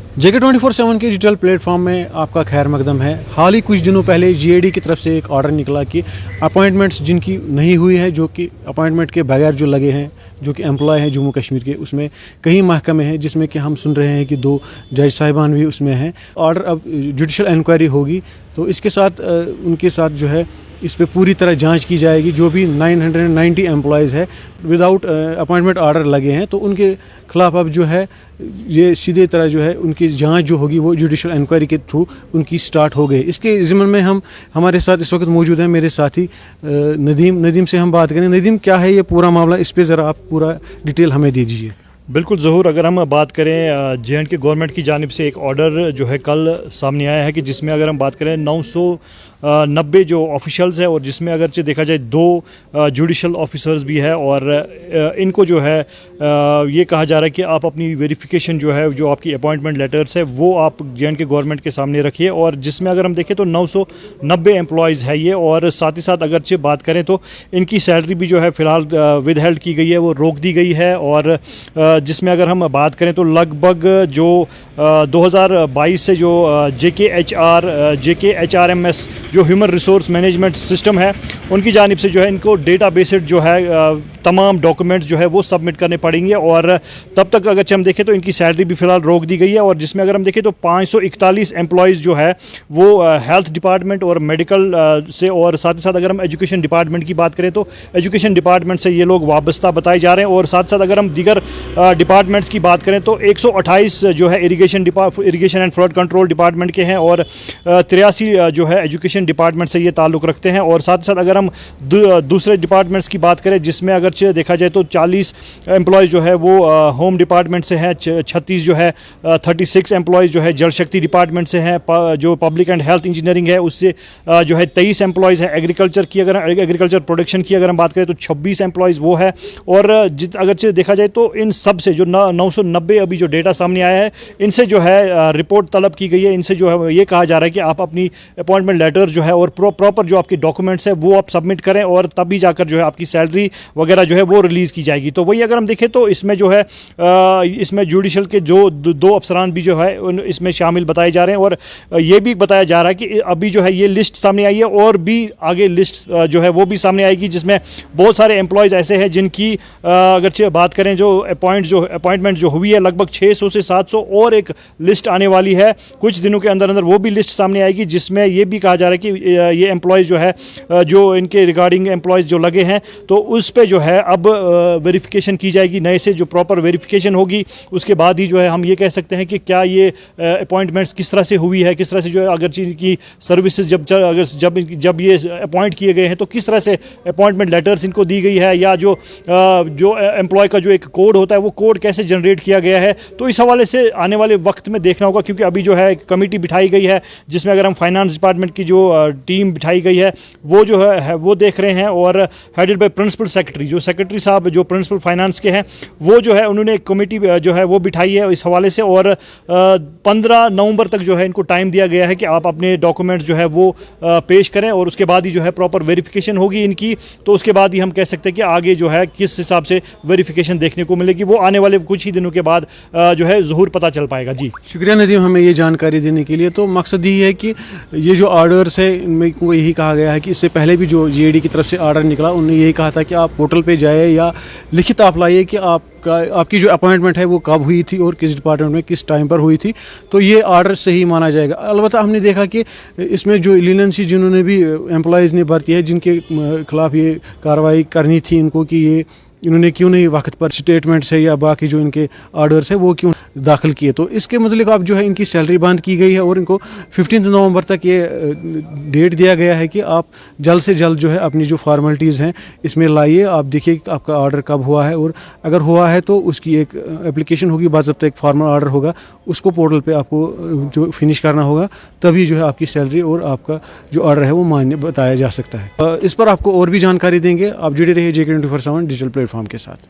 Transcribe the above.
JK24/7 के digital platform में आपका खैर मकदम है। हाल ही कुछ दिनों पहले GAD की तरफ से एक ऑर्डर निकला कि अपॉइंटमेंट्स जिनकी नहीं हुई है, जो कि अपॉइंटमेंट के बगैर जो लगे हैं, जो कि एम्प्लॉय हैं जम्मू कश्मीर के, उसमें कई महकमे हैं, जिसमें कि हम सुन रहे हैं कि 2 जज साहिबान भी उसमें हैं। ऑर्डर अब जुडिशल इंक्वायरी होगी, तो इसके साथ उनके साथ जो है इस पे पूरी तरह जांच की जाएगी। जो भी 990 एम्प्लॉयज़ है विदाउट अपॉइंटमेंट ऑर्डर लगे हैं, तो उनके खिलाफ अब जो है ये सीधे तरह जो है उनकी जांच जो होगी वो जुडिशल इंक्वायरी के थ्रू उनकी स्टार्ट हो गई। इसके ज़िम्मन में हमारे साथ इस वक्त मौजूद हैं मेरे साथी नदीम से हम बात करें। नदीम, क्या है ये पूरा मामला, इस पे ज़रा आप पूरा डिटेल हमें दे दीजिए। बिल्कुल ज़हूर, अगर हम बात करें J&K गवर्नमेंट की जानिब से एक ऑर्डर जो है कल सामने आया है कि जिसमें अगर हम बात करें 990 जो ऑफिशल्स है, और जिसमें अगर देखा जाए 2 जुडिशल ऑफिसर्स भी है, और इनको जो है ये कहा जा रहा है कि आप अपनी वेरिफिकेशन जो है, जो आपकी अपॉइंटमेंट लेटर्स है, वो आप J&K गवर्नमेंट के सामने रखिए। और जिसमें अगर हम देखें तो 990 एम्प्लॉयज़ है ये, और साथ ही साथ अगरचे बात करें तो इनकी सैलरी भी जो है फ़िलहाल विद हेल्ड की गई है, वो रोक दी गई है। और जिसमें अगर हम बात करें तो लगभग जो 2022 से जो JKHRMS जो ह्यूमन रिसोर्स मैनेजमेंट सिस्टम है, उनकी जानिब से जो है इनको डेटा बेस्ड जो है तमाम डॉक्यूमेंट्स जो है वो सबमिट करने पड़ेंगे। और तब तक अगर हम देखें तो इनकी सैलरी भी फ़िलहाल रोक दी गई है। और जिसमें अगर हम देखें तो 541 एम्प्लॉयज़ जो है वो हेल्थ डिपार्टमेंट और मेडिकल से, और साथ ही साथ अगर हम एजुकेशन डिपार्टमेंट की बात करें तो एजुकेशन डिपार्टमेंट से ये लोग वाबस्ता बताए जा रहे हैं। और साथ साथ अगर हम दीगर डिपार्टमेंट्स की बात करें तो 128 जो है irrigation and flood control department के हैं, और 83 जो है एजुकेशन डिपार्टमेंट से ये ताल्लुक़ रखते हैं। और साथ ही साथ अगर हम दूसरे डिपार्टमेंट्स की बात करें, जिसमें अगर देखा जाए तो 40 एम्प्लॉयज़ जो है वो होम डिपार्टमेंट से हैं, 36 जो है 36 एम्प्लॉयज़ जो है जल शक्ति डिपार्टमेंट से हैं, जो पब्लिक एंड हेल्थ इंजीनियरिंग है उससे जो है 23 एम्प्लॉयज़ है, एग्रीकल्चर प्रोडक्शन की अगर हम बात करें तो 26 एम्प्लॉयज़ वो है। और अगर देखा जाए तो इन सब से जो 990 अभी जो डेटा सामने आया है, इनसे जो है रिपोर्ट तलब की गई है। इनसे जो है ये कहा जा रहा है कि आप अपनी अपॉइंटमेंट लेटर जो है और प्रॉपर जो आपके डॉक्यूमेंट्स है वो आप सबमिट करें, और तभी जाकर जो है आपकी सैलरी वगैरह जो है वो रिलीज़ की जाएगी। तो वही अगर हम देखें तो इसमें जो है इसमें जुडिशल के जो 2 अफसरान भी जो है इसमें शामिल बताए जा रहे हैं। और ये भी बताया जा रहा है कि अभी जो है ये लिस्ट सामने आई है, और भी आगे लिस्ट जो है वो भी सामने आएगी, जिसमें बहुत सारे एम्प्लॉयज़ ऐसे हैं जिनकी अगर बात करें जो अपॉइंटमेंट जो हुई है लगभग 600 से 700, और एक लिस्ट आने वाली है कुछ दिनों के अंदर वो भी लिस्ट सामने आएगी, जिसमें ये भी कहा जा रहा है कि ये एम्प्लॉयज़ जो है जो इनके रिगार्डिंग एम्प्लॉयज़ जो लगे हैं, तो उस पे जो है अब वेरिफिकेशन की जाएगी। नए से जो प्रॉपर वेरिफिकेशन होगी उसके बाद ही जो है हम ये कह सकते हैं कि क्या ये अपॉइंटमेंट्स किस तरह से हुई है, किस तरह से जो है अगर की सर्विसेज जब ये अपॉइंट किए गए हैं तो किस तरह से अपॉइंटमेंट लेटर्स इनको दी गई है, या जो एम्प्लॉय का जो एक कोड होता है वो कोड कैसे जनरेट किया गया है। तो इस हवाले से आने वाले वक्त में देखना होगा, क्योंकि अभी जो है एक कमेटी बिठाई गई है, जिसमें अगर हम फाइनेंस डिपार्टमेंट की जो टीम बिठाई गई है वो जो है वो देख रहे हैं, और हेडेड बाय प्रिंसिपल सेक्रेटरी, जो सेक्रेटरी साहब जो प्रिंसिपल फाइनेंस के हैं, वो जो है उन्होंने एक कमेटी जो है वो बिठाई है इस हवाले से। और 15 नवंबर तक जो है इनको टाइम दिया गया है कि आप अपने डॉक्यूमेंट्स जो है वो पेश करें, और उसके बाद ही जो है प्रॉपर वेरिफिकेशन होगी इनकी। तो उसके बाद ही हम कह सकते हैं कि आगे जो है किस हिसाब से वेरिफिकेशन देखने को मिलेगी, वो आने वाले कुछ ही दिनों के बाद जो है ज़हूर पता चल पाएगा। जी शुक्रिया नदीम हमें ये जानकारी देने के लिए। तो मकसद यही है कि ये जो ऑर्डर्स है इनमें को यही कहा गया है कि इससे पहले भी जो GAD की तरफ से ऑर्डर निकला, उन्होंने यही कहा था कि आप पोर्टल पे जाए या लिखित आप लाइए कि आपकी जो अपॉइंटमेंट है वो कब हुई थी और किस डिपार्टमेंट में किस टाइम पर हुई थी, तो ये ऑर्डर सही माना जाएगा। अलबत्ता हमने देखा कि इसमें जो लीनेंसी जिन्होंने भी एम्प्लॉयज़ ने बरती है, जिनके खिलाफ ये कार्रवाई करनी थी इनको, कि ये इन्होंने क्यों नहीं वक्त पर स्टेटमेंट्स है या बाकी जो इनके ऑर्डर्स है वो क्यों दाखिल किए, तो इसके मतलब अब जो है इनकी सैलरी बंद की गई है, और इनको 15 नवंबर तक ये डेट दिया गया है कि आप जल्द से जल्द जो है अपनी जो फॉर्मेलिटीज़ हैं इसमें लाइए। आप देखिए कि आपका ऑर्डर कब हुआ है, और अगर हुआ है तो उसकी एक एप्लीकेशन होगी, बाज़ाब्ता एक फॉर्मल ऑर्डर होगा, उसको पोर्टल पे आपको जो फिनिश करना होगा, तभी जो है आपकी सैलरी और आपका जो ऑर्डर है वो मान्य बताया जा सकता है। इस पर आपको और भी जानकारी देंगे, आप जुड़े रहिए JK24/7 डिजिटल प्लेटफॉर्म के साथ।